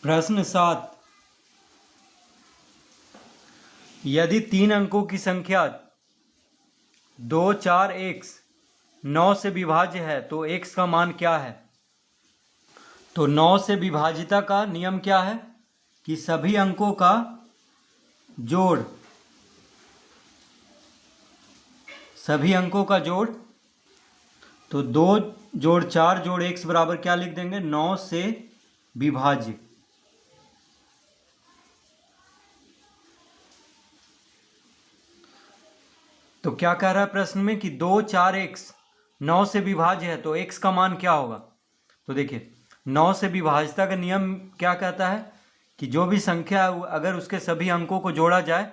प्रश्न 7। यदि 3 अंकों की संख्या 2, 4, x 9 से विभाज्य है तो x का मान क्या है। तो 9 से विभाजिता का नियम क्या है कि सभी अंकों का जोड़, तो 2 जोड़ 4 जोड़ x बराबर क्या लिख देंगे, 9 से विभाज्य। तो क्या कह रहा है प्रश्न में कि 2, 4, x 9 से विभाज्य है तो x का मान क्या होगा। तो देखिए 9 से विभाज्यता का नियम क्या कहता है कि जो भी संख्या अगर उसके सभी अंकों को जोड़ा जाए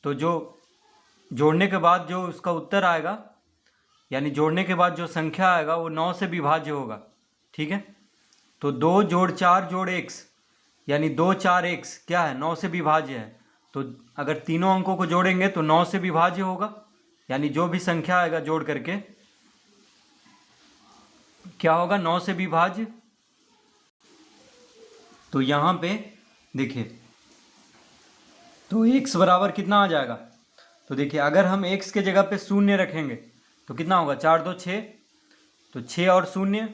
तो जो जोड़ने के बाद जो उसका उत्तर आएगा, यानी जोड़ने के बाद जो संख्या आएगा वो 9 से विभाज्य होगा। ठीक है, तो 2 जोड़ 4 जोड़ x यानी 2, 4, x क्या है, 9 से विभाज्य है। तो अगर तीनों अंकों को जोड़ेंगे तो 9 से विभाज्य होगा, यानी जो भी संख्या आएगा जोड़ करके क्या होगा, 9 से विभाज्य। तो यहाँ पे देखिए तो x बराबर कितना आ जाएगा। तो देखिए अगर हम x के जगह पे शून्य रखेंगे तो कितना होगा, 4, 2, 6, तो 6 और शून्य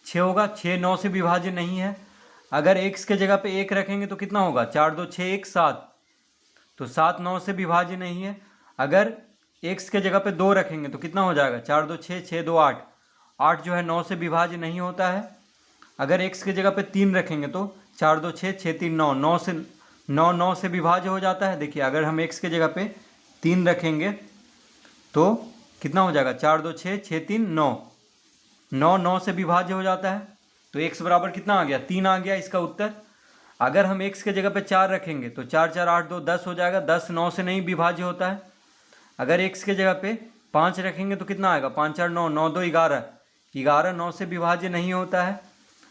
6 होगा। 6 9 से विभाज्य नहीं है। अगर x के जगह पे 1 रखेंगे तो कितना होगा, 4, 2, 6, 1, 7, तो 7 9 से विभाज्य नहीं है। अगर x के जगह पे 2 रखेंगे तो कितना हो जाएगा, 4, 2, 6, 6, 2, 8, 8 जो है 9 से विभाज्य नहीं होता है। अगर x के जगह पे 3 रखेंगे तो 4, 2, 6, 6, 3, 9, 9 से विभाज्य हो जाता है। देखिए अगर हम x के जगह पे 3 रखेंगे तो कितना हो जाएगा, 4, 2, 6, 6, 3, 9, 9 से विभाज्य हो जाता है। तो x बराबर कितना आ गया, 3 आ गया इसका उत्तर। अगर हम x के जगह पे 4 रखेंगे तो 4, 4, 8, 2, 10 हो जाएगा। 10 9 से नहीं विभाज्य होता है। अगर x के जगह पे 5 रखेंगे तो कितना आएगा, 5, 4, 9, 9, 2, 11, 11 9 से विभाज्य नहीं होता है।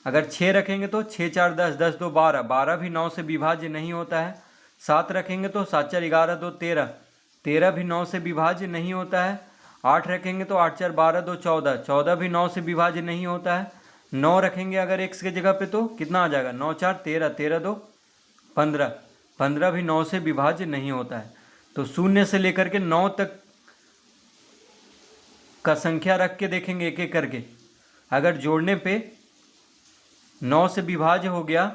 अगर 6 रखेंगे तो 6, 4, 10, 10, 2, 12, 12 भी 9 से विभाज्य नहीं होता है। 7 रखेंगे तो 7, 4, 11, 2, 13, 13 भी 9 से विभाज्य नहीं होता है। 8 रखेंगे तो 8, 4, 12, 2, 14, 14 भी 9 से विभाज्य नहीं होता है। 9 रखेंगे अगर x के जगह पे तो कितना आ जाएगा, 9, 4, 13, 13, 2, 15, 15 भी 9 से विभाज्य नहीं होता है। तो 0 से लेकर के 9 तक का संख्या रख के देखेंगे एक एक करके। अगर जोड़ने पे 9 से विभाज्य हो गया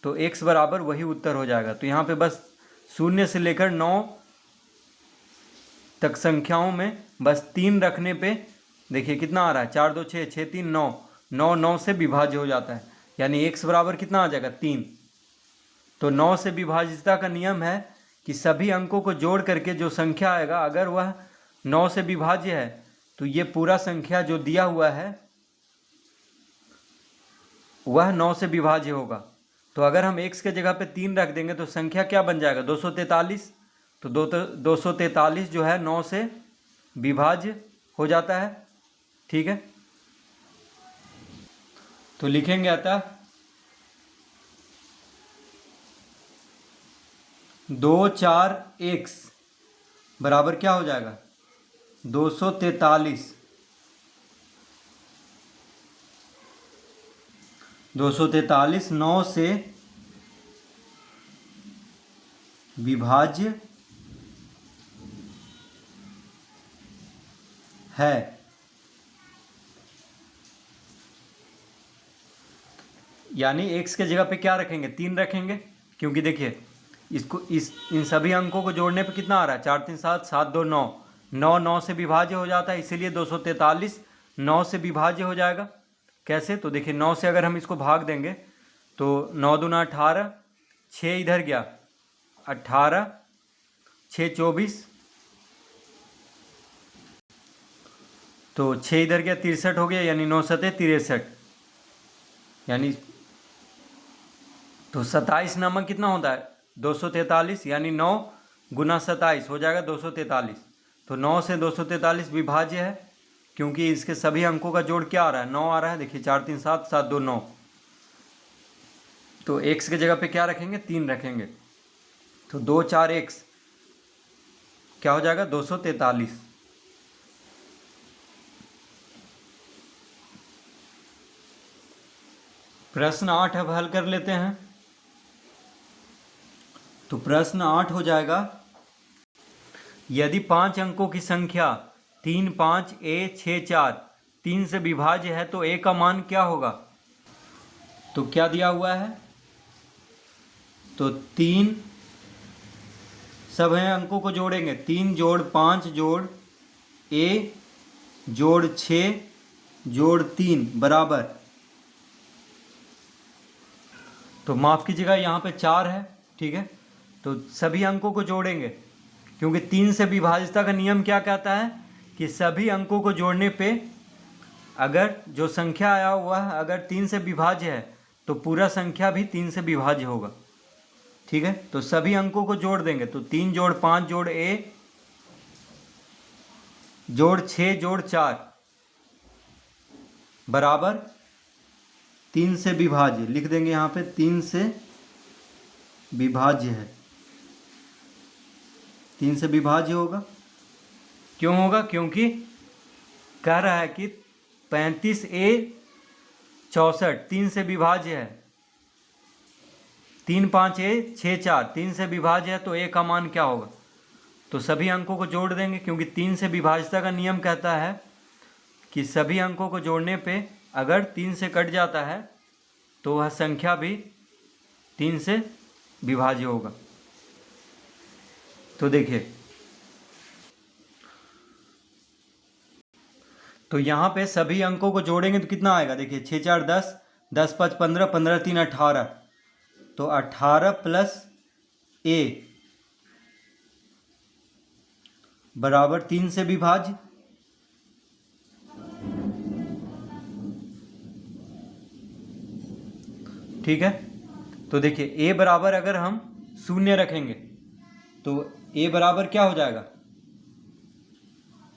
तो x बराबर वही उत्तर हो जाएगा। तो यहाँ पे बस 0 से लेकर 9 तक संख्याओं में बस 3 रखने पे देखिए कितना आ रहा है, 4, 2, 6, 6, 3, 9, 9 9 से विभाज्य हो जाता है, यानी x बराबर कितना आ जाएगा, 3। तो 9 से विभाज्यता का नियम है कि सभी अंकों को जोड़ करके जो संख्या आएगा अगर वह 9 से विभाज्य है तो ये पूरा संख्या जो दिया हुआ है वह 9 से विभाज्य होगा। तो अगर हम x के जगह पे 3 रख देंगे तो संख्या क्या बन जाएगा, 243। तो 243 जो है 9 से विभाज्य हो जाता है। ठीक है, तो लिखेंगे अतः 2, 4, x बराबर क्या हो जाएगा, 243। 243 9 से विभाज्य है। यानी x के जगह पे क्या रखेंगे, 3 रखेंगे, क्योंकि देखिए इसको इन सभी अंकों को जोड़ने पे कितना आ रहा है, 4, 3, 7, 7, 2, 9, 9 9 से विभाज्य हो जाता है, इसीलिए 243 9 से विभाज्य हो जाएगा। कैसे, तो देखिए 9 से अगर हम इसको भाग देंगे तो 9 दूना 18, 6 इधर गया 18, 6 24, तो 6 इधर गया 63 हो गया, यानी 9 7 63, यानी तो 27 नामक कितना होता है, 243, यानी 9 गुना 27 हो जाएगा 243। तो 9 से 243 विभाज्य है, क्योंकि इसके सभी अंकों का जोड़ क्या आ रहा है, 9 आ रहा है। देखिए 4, 3, 7, 7, 2, 9। तो x के जगह पे क्या रखेंगे, 3 रखेंगे। तो 2, 4, x क्या हो जाएगा, 243। प्रश्न 8 अब हल कर लेते हैं। तो प्रश्न 8 हो जाएगा, यदि 5 अंकों की संख्या 3, 5, A, 6, 4 3 से विभाज्य है तो A का मान क्या होगा। तो क्या दिया हुआ है, तो 3 सब हैं अंकों को जोड़ेंगे, 3 जोड़ 5 जोड़ A जोड़ 6 जोड़ 3 बराबर, तो माफ़ कीजिएगा यहाँ पे 4 है, ठीक है। तो सभी अंकों को जोड़ेंगे, क्योंकि 3 से विभाज्यता का नियम क्या कहता है कि सभी अंकों को जोड़ने पे अगर जो संख्या आया हुआ है अगर 3 से विभाज्य है तो पूरा संख्या भी 3 से विभाज्य होगा, ठीक है। तो सभी अंकों को जोड़ देंगे, तो 3 जोड़ 5 जोड़ A जोड़ 6 जोड़ 4 बराबर 3 से विभाज्य, लिख देंगे यहाँ पे 3 से विभाज्य है, 3 से विभाज्य होगा। क्यों होगा, क्योंकि कह रहा है कि 35A 64 3 से विभाज्य है, 3, 5, A 6, 4 3 से विभाज्य है, तो A का मान क्या होगा। तो सभी अंकों को जोड़ देंगे, क्योंकि 3 से विभाज्यता का नियम कहता है कि सभी अंकों को जोड़ने पे अगर 3 से कट जाता है तो वह संख्या भी 3 से विभाज्य होगा। तो देखिए, तो यहाँ पे सभी अंकों को जोड़ेंगे तो कितना आएगा, देखिए 6, 4 10, 10, 5 15, 15, 3 18, तो 18 प्लस A बराबर 3 से विभाज्य, ठीक है। तो देखिए A बराबर अगर हम 0 रखेंगे तो A बराबर क्या हो जाएगा,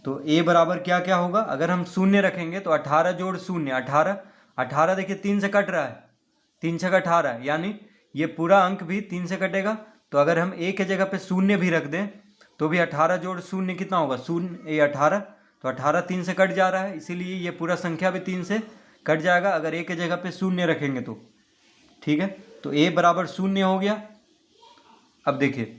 तो A बराबर क्या क्या होगा, अगर हम 0 रखेंगे तो 18 जोड़ 0 18, 18 देखिए 3 से कट रहा है, 3 छक 18, यानी ये पूरा अंक भी 3 से कटेगा। तो अगर हम A के जगह पे 0 भी रख दें तो भी 18 जोड़ 0 कितना होगा, 0 A 18, तो 18 3 से कट जा रहा है, इसीलिए ये पूरा संख्या भी 3 से कट जाएगा अगर A के जगह पे 0 रखेंगे तो, ठीक है। तो A बराबर 0 हो गया। अब देखिए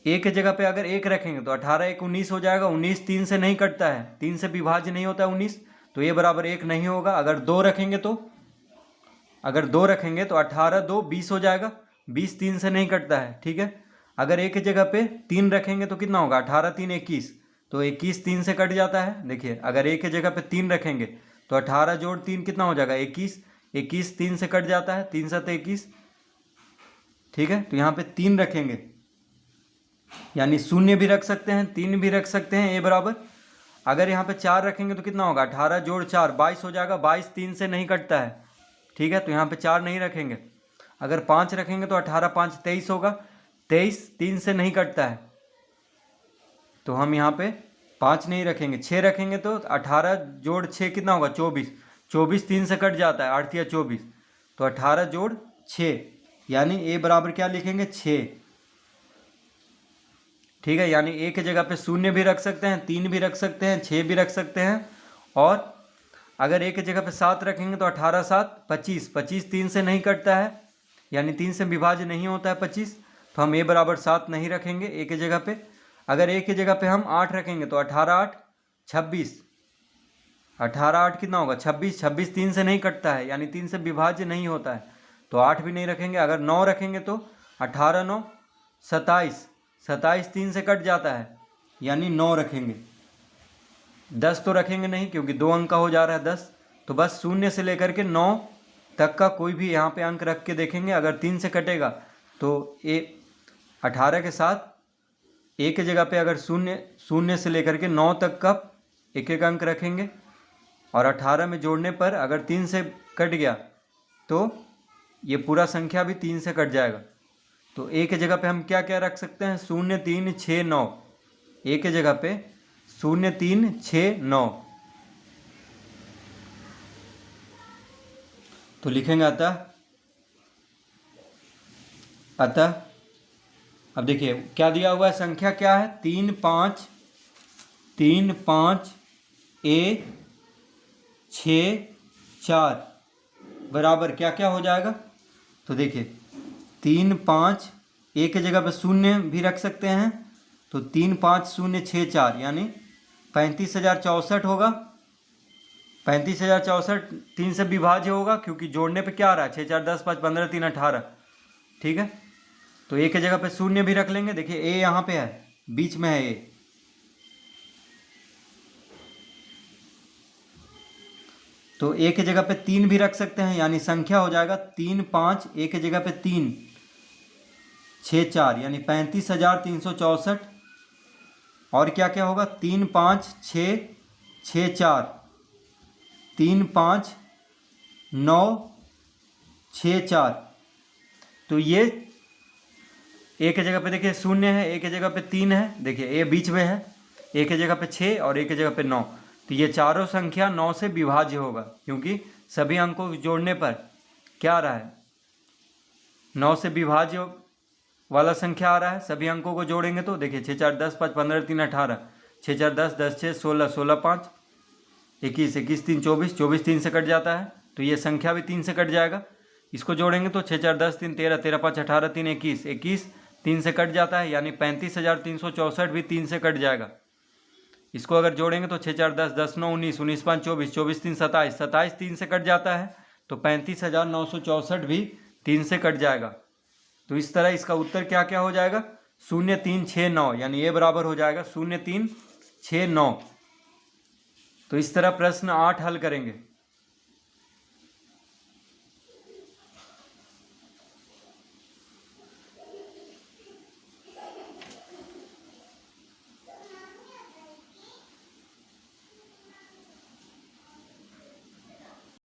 A के जगह पे अगर 1 रखेंगे तो 18 1 19 हो जाएगा, 19 3 से नहीं कटता है, 3 से विभाज्य नहीं होता है 19, तो A बराबर 1 नहीं होगा। अगर 2 रखेंगे तो, अगर 2 रखेंगे तो 18 2 20 हो जाएगा, 20 3 से नहीं कटता है, ठीक है। अगर A के जगह पे 3 रखेंगे तो कितना होगा, 18 3 21, तो 21 3 से कट जाता है। देखिए अगर A के जगह पे 3 रखेंगे तो 18 जोड़ 3 कितना हो जाएगा, 21, 21 3 से कट जाता है, 3 7 21, ठीक है। तो यहाँ पे 3 रखेंगे, यानी 0 भी रख सकते हैं, 3 भी रख सकते हैं A बराबर। अगर यहाँ पे 4 रखेंगे तो कितना होगा, 18 जोड़ 4 22 हो जाएगा, 22 3 से नहीं कटता है, ठीक है। तो यहाँ पे 4 नहीं रखेंगे। अगर 5 रखेंगे तो 18 5 23 होगा, 23 3 से नहीं कटता है, तो हम यहाँ पे 5 नहीं रखेंगे। 6 रखेंगे तो 18 जोड़ 6 कितना होगा, 24, 24 3 से कट जाता है, 8 या 24, तो 18 जोड़ 6, यानी A बराबर क्या लिखेंगे, 6, ठीक है। यानी A की जगह पे 0 भी रख सकते हैं, 3 भी रख सकते हैं, 6 भी रख सकते हैं, और अगर A की जगह पे 7 रखेंगे तो 18 7 25, 25 3 से नहीं कटता है, यानी 3 से विभाज्य नहीं होता है 25, तो हम A बराबर 7 नहीं रखेंगे A की जगह पे। अगर A की जगह पे हम 8 रखेंगे तो 18 8 26, 18 8 कितना होगा, 26, 26 3 से नहीं कटता है, यानी 3 से विभाज्य नहीं होता है, तो 8 भी नहीं रखेंगे। अगर 9 रखेंगे तो 18 9 27, 27 3 से कट जाता है, यानी 9 रखेंगे। 10 तो रखेंगे नहीं, क्योंकि 2 अंक का हो जा रहा है 10, तो बस 0 से लेकर के 9 तक का कोई भी यहाँ पे अंक रख के देखेंगे। अगर 3 से कटेगा तो 18 के साथ A की जगह पे अगर 0 से लेकर के 9 तक का एक एक अंक रखेंगे, और 18 में जोड़ने पर अगर 3 से कट गया तो ये पूरा संख्या भी 3 से कट जाएगा। तो A की जगह पे हम क्या क्या रख सकते हैं, 0 3 6 9, A की जगह पे 0 3 6 9, तो लिखेंगे अतः अब देखिए क्या दिया हुआ है, संख्या क्या है, 3 5 3 5 A 6 4 बराबर क्या क्या हो जाएगा, तो देखिए 3 5 ए के जगह पे शून्य भी रख सकते हैं, तो 35064 यानी 35,064 होगा। 35,064 3 से विभाज्य होगा, क्योंकि जोड़ने पे क्या आ रहा है, 6 4 10 5 15 3 18। ठीक है, तो ए के जगह पे शून्य भी रख लेंगे। देखिए ए यहाँ पे है, बीच में है ए, तो ए के जगह पे 3 भी रख सकते हैं, यानी संख्या हो जाएगा 3 5, ए के जगह पे 3 6 4 यानी 35,364। और क्या क्या होगा, 3 5 6 6 4 3 5 9 6 4। तो ये ए के जगह पे देखिए शून्य है, ए के जगह पे 3 है, देखिए ए बीच में है, ए के जगह पे 6 और ए के जगह पे 9। तो ये चारों संख्या 9 से विभाज्य होगा, क्योंकि सभी अंकों को जोड़ने पर क्या आ रहा है, 9 से विभाज्य वाला संख्या आ रहा है। सभी अंकों को जोड़ेंगे तो देखिए 6 4 10 5 15 3 18, 6 4 10 10 6 16 16 5 21 21 3 24 24 3 से कट जाता है, तो ये संख्या भी 3 से कट जाएगा। इसको जोड़ेंगे तो 6 4 10 3 13 13 5 18 3 21 21 3 से कट जाता है, यानी 35,364 भी 3 से कट जाएगा। इसको अगर जोड़ेंगे तो 6 4 10 10 9 19 19 5 24 24 3 27 27 3 से कट जाता है, तो 35,964 भी 3 से कट जाएगा। तो इस तरह इसका उत्तर क्या क्या हो जाएगा, 0369, यानी ये बराबर हो जाएगा 0369। तो इस तरह प्रश्न 8 हल करेंगे।